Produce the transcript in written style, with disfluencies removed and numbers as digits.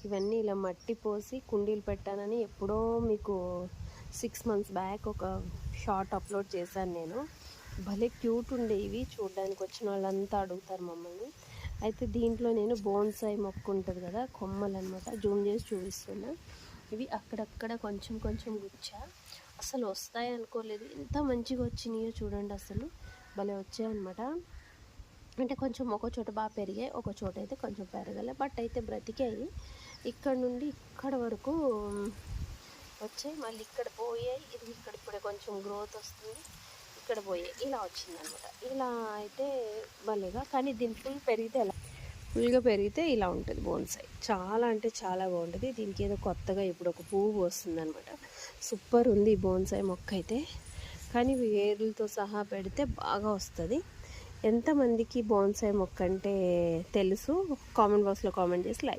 ఇవన్నీ ఇలా మట్టి పోసి కుండీలు పెట్టానని ఎప్పుడో మీకు 6 మంత్స్ బ్యాక్ ఒక షార్ట్ అప్లోడ్ చేశాను నేను. భలే క్యూట్ ఉండే ఇవి, చూడడానికి వచ్చిన వాళ్ళంతా అడుగుతారు మమ్మల్ని. అయితే దీంట్లో నేను బోన్సాయి మొక్క ఉంటుంది కదా, కొమ్మలు అనమాట, జూమ్ చేసి చూపిస్తున్నా. ఇవి అక్కడక్కడ కొంచెం కొంచెం గుచ్చా, అసలు వస్తాయి అనుకోలేదు, ఎంత మంచిగా వచ్చినాయో చూడండి, అసలు భలే వచ్చాయన్నమాట. అంటే కొంచెం ఒక చోట బాగా పెరిగాయి, ఒక చోట అయితే కొంచెం పెరగలే, బట్ అయితే బ్రతికాయి. ఇక్కడ నుండి ఇక్కడ వరకు వచ్చాయి, మళ్ళీ ఇక్కడ పోయాయి, ఇది ఇక్కడ ఇప్పుడే కొంచెం గ్రోత్ వస్తుంది, ఇక్కడ పోయాయి, ఇలా వచ్చిందనమాట. ఇలా అయితే భలేగా, కానీ దీని ఫుల్గా పెరిగితే ఇలా ఉంటుంది బోన్సాయి. చాలా అంటే చాలా బాగుంటుంది. దీనికి ఏదో కొత్తగా ఇప్పుడు ఒక పువ్వు వస్తుంది అనమాట. సూపర్ ఉంది ఈ బోన్సాయి మొక్క అయితే, కానీ వేర్లతో సహా పెడితే బాగా వస్తుంది. ఎంతమందికి బోన్సాయి మొక్క అంటే తెలుసు, కామెంట్ బాక్స్లో కామెంట్ చేసి లైక్